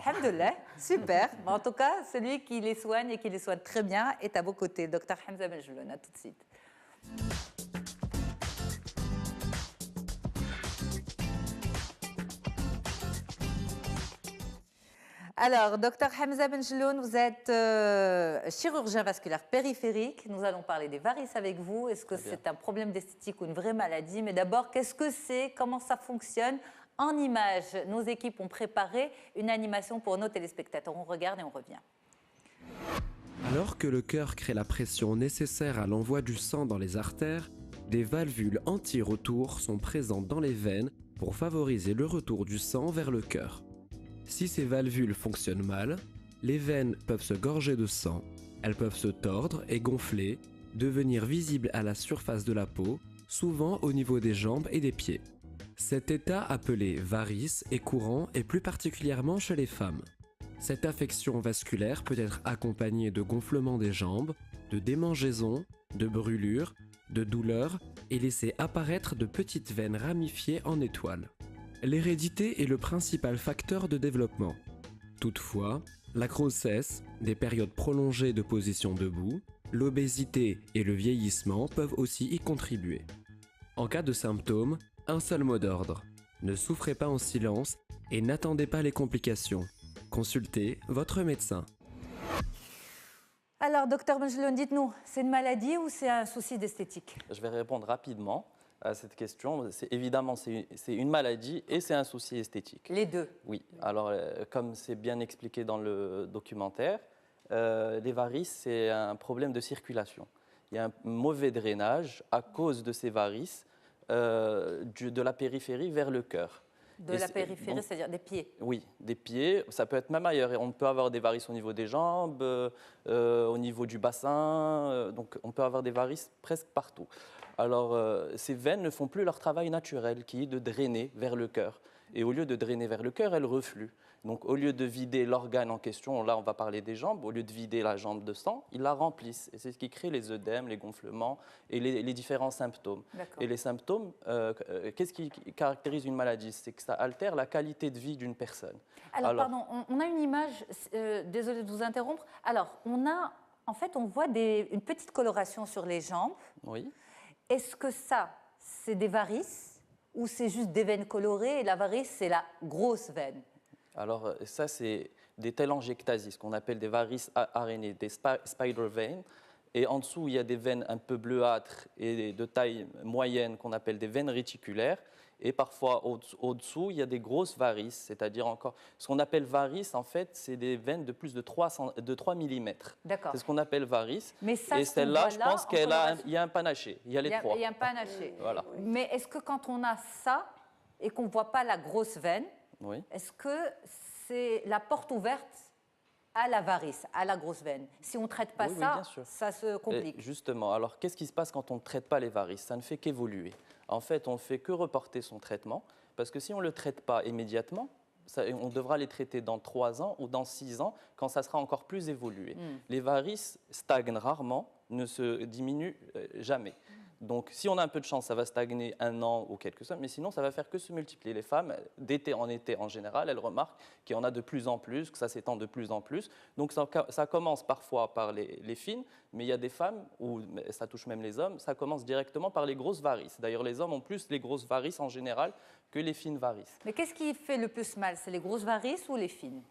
Alhamdoulilah, super. Mais en tout cas, celui qui les soigne et qui les soigne très bien est à vos côtés, Dr Hamza Benjeloun. À tout de suite. Alors, Dr Hamza Benjeloun, vous êtes chirurgien vasculaire périphérique. Nous allons parler des varices avec vous. Est-ce que c'est un problème d'esthétique ou une vraie maladie? Mais d'abord, qu'est-ce que c'est? Comment ça fonctionne? En images, nos équipes ont préparé une animation pour nos téléspectateurs. On regarde et on revient. Alors que le cœur crée la pression nécessaire à l'envoi du sang dans les artères, des valvules anti-retour sont présentes dans les veines pour favoriser le retour du sang vers le cœur. Si ces valvules fonctionnent mal, les veines peuvent se gorger de sang, elles peuvent se tordre et gonfler, devenir visibles à la surface de la peau, souvent au niveau des jambes et des pieds. Cet état appelé varice est courant et plus particulièrement chez les femmes. Cette affection vasculaire peut être accompagnée de gonflements des jambes, de démangeaisons, de brûlures, de douleurs et laisser apparaître de petites veines ramifiées en étoiles. L'hérédité est le principal facteur de développement. Toutefois, la grossesse, des périodes prolongées de position debout, l'obésité et le vieillissement peuvent aussi y contribuer. En cas de symptômes, un seul mot d'ordre. Ne souffrez pas en silence et n'attendez pas les complications. Consultez votre médecin. Alors, docteur Benjeloun, dites-nous, c'est une maladie ou c'est un souci d'esthétique? Je vais répondre rapidement à cette question. Évidemment, c'est une maladie et c'est un souci esthétique. Les deux? Oui. Alors, comme c'est bien expliqué dans le documentaire, les varices, c'est un problème de circulation. Il y a un mauvais drainage. À cause de ces varices, de la périphérie vers le cœur. De la périphérie, c'est-à-dire des pieds? Oui, des pieds. Ça peut être même ailleurs. Et on peut avoir des varices au niveau des jambes, au niveau du bassin. Donc, on peut avoir des varices presque partout. Alors, ces veines ne font plus leur travail naturel, qui est de drainer vers le cœur. Et au lieu de drainer vers le cœur, elles refluent. Donc, au lieu de vider l'organe en question, là, on va parler des jambes, au lieu de vider la jambe de sang, ils la remplissent. Et c'est ce qui crée les œdèmes, les gonflements et les différents symptômes. Et les symptômes, qu'est-ce qui caractérise une maladie? C'est que ça altère la qualité de vie d'une personne. Alors pardon, on a une image, désolée de vous interrompre. Alors, en fait, on voit une petite coloration sur les jambes. Oui. Est-ce que ça, c'est des varices ou c'est juste des veines colorées et la varice, c'est la grosse veine? Alors, ça, c'est des télangiectasies, ce qu'on appelle des varices arénées, des spider veins. Et en dessous, il y a des veines un peu bleuâtres et de taille moyenne qu'on appelle des veines réticulaires. Et parfois, au-dessous, il y a des grosses varices, c'est-à-dire encore... Ce qu'on appelle varices, en fait, c'est des veines de plus de 3 mm. D'accord. C'est ce qu'on appelle varices. Mais ça, et celle-là, je pense qu'il y a un panaché. Il y a les trois. Il y a un panaché. Voilà. Mais est-ce que quand on a ça et qu'on ne voit pas la grosse veine, oui. Est-ce que c'est la porte ouverte à la varice, à la grosse veine? Si on ne traite pas ça, ça se complique. Et justement, alors qu'est-ce qui se passe quand on ne traite pas les varices? Ça ne fait qu'évoluer. En fait, on ne fait que reporter son traitement, parce que si on ne le traite pas immédiatement, on devra les traiter dans 3 ans ou dans 6 ans, quand ça sera encore plus évolué. Les varices stagnent rarement, ne se diminuent jamais. Donc, si on a un peu de chance, ça va stagner 1 an ou quelques semaines, mais sinon, ça va faire que se multiplier. Les femmes, d'été en été en général, elles remarquent qu'il y en a de plus en plus, que ça s'étend de plus en plus. Donc, ça commence parfois par les fines, mais il y a des femmes, où ça touche même les hommes, ça commence directement par les grosses varices. D'ailleurs, les hommes ont plus les grosses varices en général que les fines varices. Mais qu'est-ce qui fait le plus mal? C'est les grosses varices ou les fines?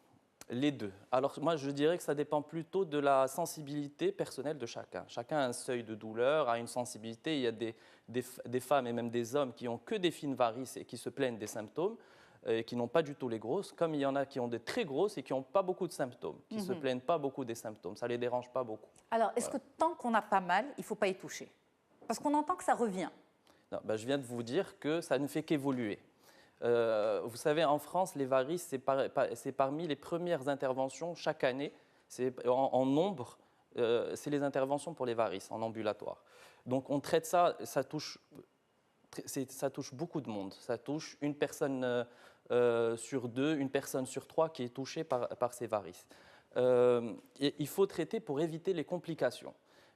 Les deux. Alors moi, je dirais que ça dépend plutôt de la sensibilité personnelle de chacun. Chacun a un seuil de douleur, a une sensibilité. Il y a des femmes et même des hommes qui ont que des fines varices et qui se plaignent des symptômes, et qui n'ont pas du tout les grosses, comme il y en a qui ont des très grosses et qui n'ont pas beaucoup de symptômes, qui ne se plaignent pas beaucoup des symptômes. Ça ne les dérange pas beaucoup. Alors, est-ce que tant qu'on n'a pas mal, il ne faut pas y toucher? Parce qu'on entend que ça revient. Non, je viens de vous dire que ça ne fait qu'évoluer. Vous savez, en France, les varices, c'est parmi les premières interventions chaque année. En nombre, c'est les interventions pour les varices en ambulatoire. Donc on traite ça, ça touche beaucoup de monde. Ça touche une personne sur 2, une personne sur 3 qui est touchée par ces varices. Et il faut traiter pour éviter les complications.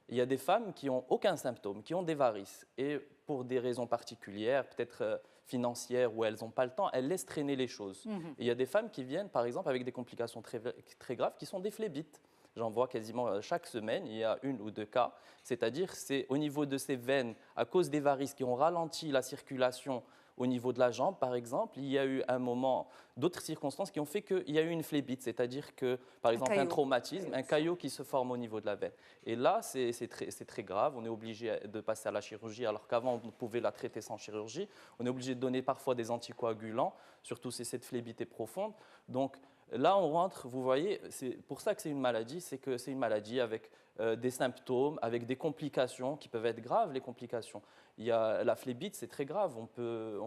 Il y a des femmes qui n'ont aucun symptôme, qui ont des varices. Et pour des raisons particulières, peut-être financières, où elles n'ont pas le temps, elles laissent traîner les choses. Et il y a des femmes qui viennent, par exemple, avec des complications très graves, qui sont des phlébites. J'en vois quasiment chaque semaine, il y a 1 ou 2 cas. C'est-à-dire, c'est au niveau de ces veines, à cause des varices qui ont ralenti la circulation au niveau de la jambe, par exemple, il y a eu un moment, d'autres circonstances qui ont fait qu'il y a eu une phlébite, c'est-à-dire que, par exemple, un traumatisme, un caillot qui se forme au niveau de la veine. Et là, c'est très grave. On est obligé de passer à la chirurgie, alors qu'avant, on pouvait la traiter sans chirurgie. On est obligé de donner parfois des anticoagulants, surtout si cette phlébite est profonde. Donc, là, on rentre, vous voyez, c'est pour ça que c'est une maladie, c'est que c'est une maladie avec des symptômes, avec des complications qui peuvent être graves, les complications. Il y a la phlébite, c'est très grave, on peut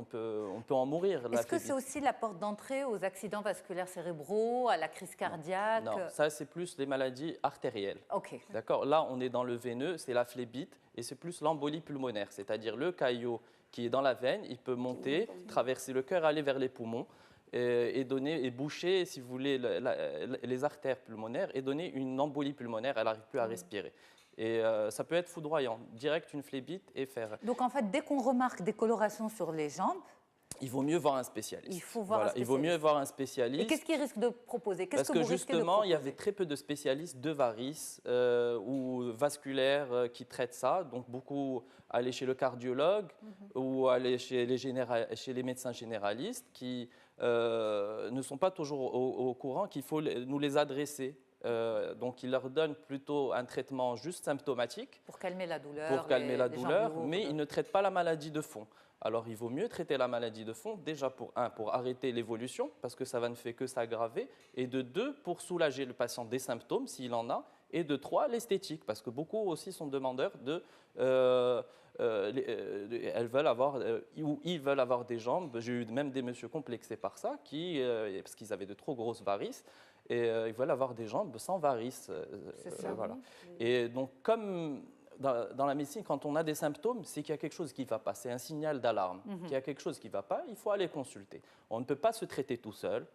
en mourir. Est-ce que c'est aussi la porte d'entrée aux accidents vasculaires cérébraux, à la crise cardiaque? Non, ça c'est plus les maladies artérielles. Ok. D'accord. Là, on est dans le veineux, c'est la phlébite, et c'est plus l'embolie pulmonaire, c'est-à-dire le caillot qui est dans la veine, il peut monter, traverser le cœur, aller vers les poumons. Et boucher, si vous voulez, les artères pulmonaires et donner une embolie pulmonaire, elle n'arrive plus à respirer. Et ça peut être foudroyant, direct une phlébite et faire... Donc en fait, dès qu'on remarque des colorations sur les jambes... Il vaut mieux voir un spécialiste. Il faut voir un spécialiste. Il vaut mieux voir un spécialiste. Et qu'est-ce qu'il risque de proposer? Parce que justement, il y avait très peu de spécialistes de varices ou vasculaires qui traitent ça. Donc beaucoup aller chez le cardiologue ou aller chez les médecins généralistes qui ne sont pas toujours au courant qu'il faut nous les adresser. Donc, ils leur donnent plutôt un traitement juste symptomatique. Pour calmer la douleur. Pour calmer la douleur, mais ils ne traitent pas la maladie de fond. Alors, il vaut mieux traiter la maladie de fond, déjà pour arrêter l'évolution, parce que ça ne fait que s'aggraver, et de 2, pour soulager le patient des symptômes, s'il en a, Et de 3, l'esthétique, parce que beaucoup aussi sont demandeurs de... elles veulent avoir, ou ils veulent avoir des jambes. J'ai eu même des messieurs complexés par ça, parce qu'ils avaient de trop grosses varices, et ils veulent avoir des jambes sans varices. C'est ça. Voilà. Et donc, comme dans la médecine, quand on a des symptômes, c'est qu'il y a quelque chose qui ne va pas. C'est un signal d'alarme. Qu'il y a quelque chose qui ne va pas, il faut aller consulter. On ne peut pas se traiter tout seul.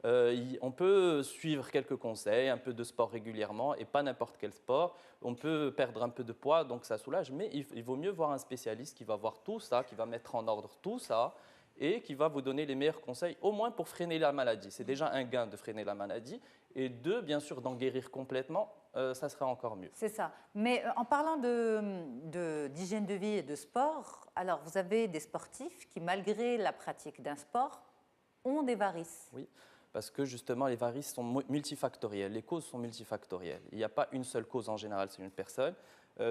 On peut suivre quelques conseils, un peu de sport régulièrement, et pas n'importe quel sport. On peut perdre un peu de poids, donc ça soulage, mais il vaut mieux voir un spécialiste qui va voir tout ça, qui va mettre en ordre tout ça, et qui va vous donner les meilleurs conseils, au moins pour freiner la maladie. C'est déjà un gain de freiner la maladie, et 2, bien sûr, d'en guérir complètement, ça serait encore mieux. C'est ça. Mais en parlant d'hygiène de vie et de sport, alors vous avez des sportifs qui, malgré la pratique d'un sport, ont des varices. Oui. Parce que justement, les varices sont multifactorielles, les causes sont multifactorielles. Il n'y a pas une seule cause en général, c'est une personne.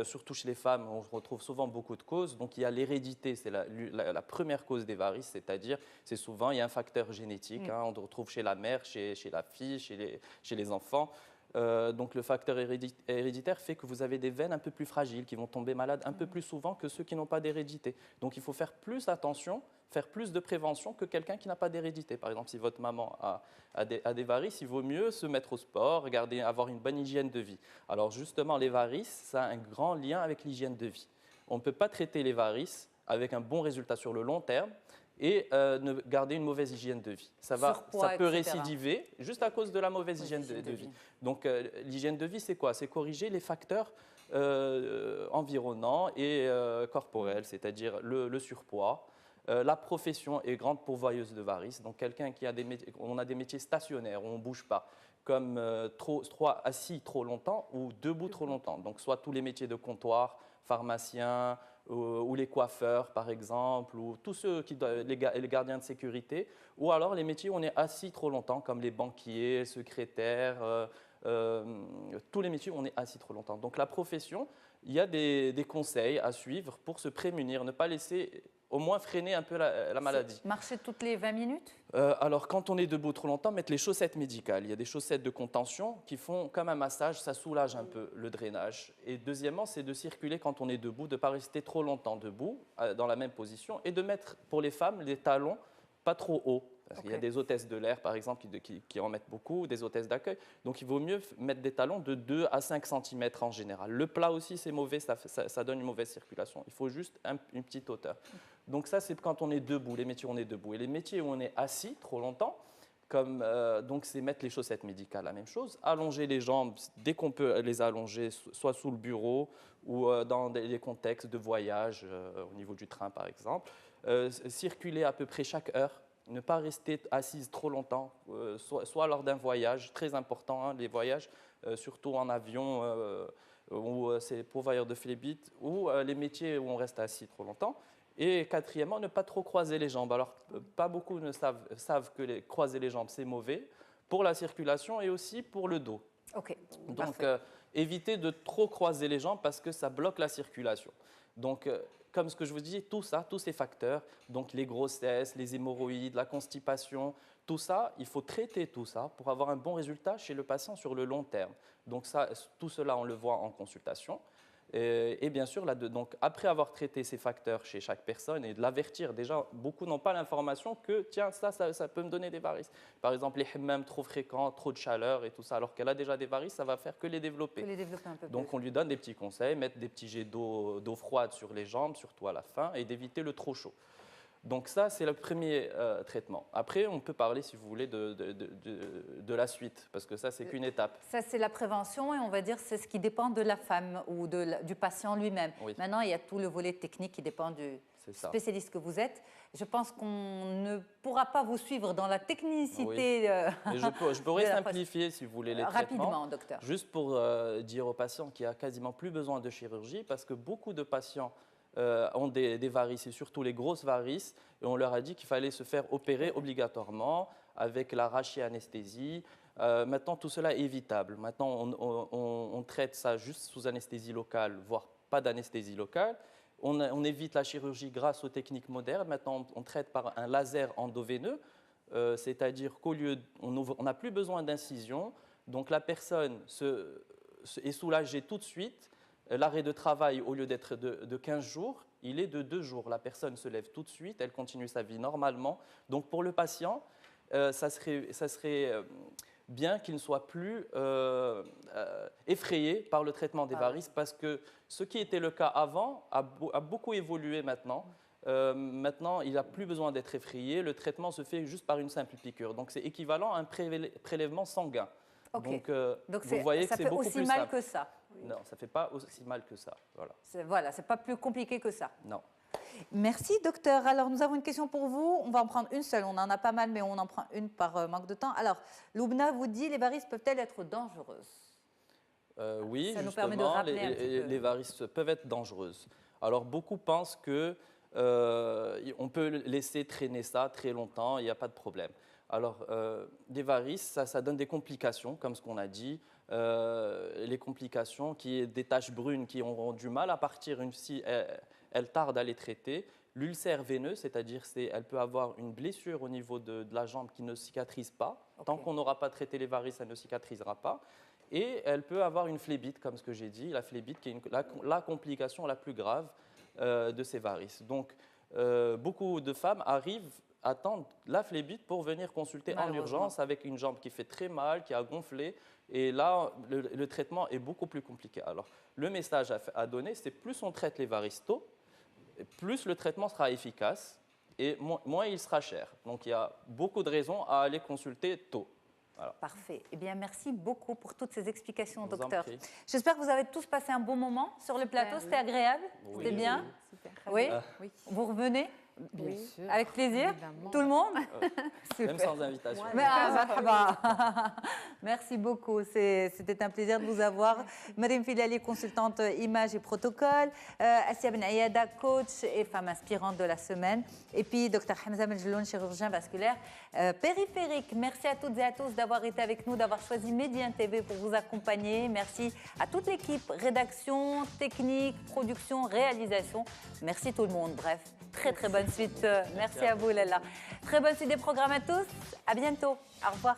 Surtout chez les femmes, on retrouve souvent beaucoup de causes. Donc il y a l'hérédité, c'est la première cause des varices, c'est-à-dire, c'est souvent, il y a un facteur génétique, on le retrouve chez la mère, chez la fille, chez les enfants. Donc le facteur héréditaire fait que vous avez des veines un peu plus fragiles qui vont tomber malades un peu plus souvent que ceux qui n'ont pas d'hérédité. Donc il faut faire plus attention, faire plus de prévention que quelqu'un qui n'a pas d'hérédité. Par exemple, si votre maman a des varices, il vaut mieux se mettre au sport, avoir une bonne hygiène de vie. Alors justement, les varices, ça a un grand lien avec l'hygiène de vie. On ne peut pas traiter les varices avec un bon résultat sur le long terme et ne garder une mauvaise hygiène de vie. Ça peut récidiver juste à cause de la mauvaise hygiène de vie. Donc l'hygiène de vie, c'est quoi? C'est corriger les facteurs environnants et corporels, c'est-à-dire le surpoids. La profession est grande pourvoyeuse de varices. Donc quelqu'un qui a des métiers stationnaires où on ne bouge pas, comme assis trop longtemps ou debout trop longtemps. Donc soit tous les métiers de comptoir, pharmaciens, ou les coiffeurs par exemple, ou tous ceux les gardiens de sécurité, ou alors les métiers où on est assis trop longtemps, comme les banquiers, secrétaires, tous les métiers où on est assis trop longtemps. Donc la profession, il y a des conseils à suivre pour se prémunir, ne pas laisser, au moins freiner un peu la maladie. Marcher toutes les 20 minutes? Alors, quand on est debout trop longtemps, mettre les chaussettes médicales. Il y a des chaussettes de contention qui font comme un massage, ça soulage un peu le drainage. Et deuxièmement, c'est de circuler quand on est debout, de ne pas rester trop longtemps debout, dans la même position, et de mettre, pour les femmes, des talons pas trop hauts. Parce qu'il y a des hôtesses de l'air, par exemple, qui en mettent beaucoup, des hôtesses d'accueil. Donc, il vaut mieux mettre des talons de 2 à 5 cm en général. Le plat aussi, c'est mauvais, ça donne une mauvaise circulation. Il faut juste une petite hauteur. Donc, ça, c'est quand on est debout, les métiers où on est debout. Et les métiers où on est assis trop longtemps, donc c'est mettre les chaussettes médicales, la même chose. Allonger les jambes, dès qu'on peut les allonger, soit sous le bureau ou dans des contextes de voyage, au niveau du train, par exemple. Circuler à peu près chaque heure. Ne pas rester assise trop longtemps, soit lors d'un voyage, très important, les voyages, surtout en avion, où c'est les pourvoyeurs de phlébite, ou les métiers où on reste assis trop longtemps. Et quatrièmement, ne pas trop croiser les jambes. Alors, pas beaucoup ne savent que croiser les jambes, c'est mauvais pour la circulation et aussi pour le dos. Ok. Donc, évitez de trop croiser les jambes parce que ça bloque la circulation. Donc, comme ce que je vous dis, tout ça, tous ces facteurs, donc les grossesses, les hémorroïdes, la constipation, tout ça, il faut traiter tout ça pour avoir un bon résultat chez le patient sur le long terme. Donc ça, tout cela, on le voit en consultation. Et bien sûr, donc, après avoir traité ces facteurs chez chaque personne et de l'avertir, déjà, beaucoup n'ont pas l'information que, tiens, ça peut me donner des varices. Par exemple, les hammams trop fréquents, trop de chaleur et tout ça, alors qu'elle a déjà des varices, ça va faire que les développer. Un peu donc, on lui donne des petits conseils, mettre des petits jets d'eau froide sur les jambes, surtout à la fin, et d'éviter le trop chaud. Donc ça, c'est le premier traitement. Après, on peut parler, si vous voulez, de la suite, parce que ça, c'est qu'une étape. Ça, c'est la prévention, et on va dire c'est ce qui dépend de la femme ou du patient lui-même. Oui. Maintenant, il y a tout le volet technique qui dépend du spécialiste que vous êtes. Je pense qu'on ne pourra pas vous suivre dans la technicité. Oui. Mais je pourrais simplifier, si vous voulez, les traitements. Rapidement, docteur. Juste pour dire aux patients qu'il n'y a quasiment plus besoin de chirurgie, parce que beaucoup de patients ont des varices, et surtout les grosses varices, et on leur a dit qu'il fallait se faire opérer obligatoirement avec la rachianesthésie. Maintenant, tout cela est évitable. Maintenant, on traite ça juste sous anesthésie locale, voire pas d'anesthésie locale. On évite la chirurgie grâce aux techniques modernes. Maintenant, on traite par un laser endoveineux, c'est-à-dire qu'au lieu, on n'a plus besoin d'incision, donc la personne est soulagé tout de suite. L'arrêt de travail, au lieu d'être de 15 jours, il est de 2 jours. La personne se lève tout de suite, elle continue sa vie normalement. Donc pour le patient, ça serait bien qu'il ne soit plus effrayé par le traitement des varices, parce que ce qui était le cas avant a beaucoup évolué maintenant. Maintenant, il n'a plus besoin d'être effrayé. Le traitement se fait juste par une simple piqûre. Donc c'est équivalent à un prélèvement sanguin. Okay. Donc vous voyez que c'est beaucoup plus simple. Ça fait aussi mal que ça. Non, ça ne fait pas aussi mal que ça. Voilà, c'est pas plus compliqué que ça. Non. Merci, docteur. Alors, nous avons une question pour vous. On va en prendre une seule. On en a pas mal, mais on en prend une par manque de temps. Alors, Loubna vous dit, les varices peuvent-elles être dangereuses? Oui, ça justement, nous permet de rappeler un petit peu. Les varices peuvent être dangereuses. Alors, beaucoup pensent que on peut laisser traîner ça très longtemps, il n'y a pas de problème. Alors, des varices, ça donne des complications, comme ce qu'on a dit. Les complications, qui est des taches brunes qui auront du mal à partir si elles tardent à les traiter. L'ulcère veineux, c'est-à-dire elle peut avoir une blessure au niveau de la jambe qui ne cicatrise pas. Okay. Tant qu'on n'aura pas traité les varices, elle ne cicatrisera pas. Et elle peut avoir une phlébite, comme ce que j'ai dit, la phlébite qui est la complication la plus grave de ces varices. Donc, beaucoup de femmes attendent la phlébite pour venir consulter en urgence avec une jambe qui fait très mal, qui a gonflé. Et là, le traitement est beaucoup plus compliqué. Alors, le message à donner, c'est plus on traite les varices tôt, plus le traitement sera efficace et moins il sera cher. Donc, il y a beaucoup de raisons à aller consulter tôt. Voilà. Parfait. Eh bien, merci beaucoup pour toutes ces explications, docteur. J'espère que vous avez tous passé un bon moment sur le plateau. C'était agréable? Oui. C'était bien? Super. Oui. Vous revenez? Bien sûr. Avec plaisir? Évidemment. Tout le monde? Même sans invitation. Merci beaucoup. C'était un plaisir de vous avoir. Mariam Filali, consultante image et protocole. Assia Ben Ayada, coach et femme inspirante de la semaine. Et puis, Dr Hamza Menjeloun, chirurgien vasculaire périphérique. Merci à toutes et à tous d'avoir été avec nous, d'avoir choisi Médien TV pour vous accompagner. Merci à toute l'équipe, rédaction, technique, production, réalisation. Merci tout le monde. Bref, très bonne suite. Merci à vous, Lalla. Très bonne suite des programmes à tous. À bientôt. Au revoir.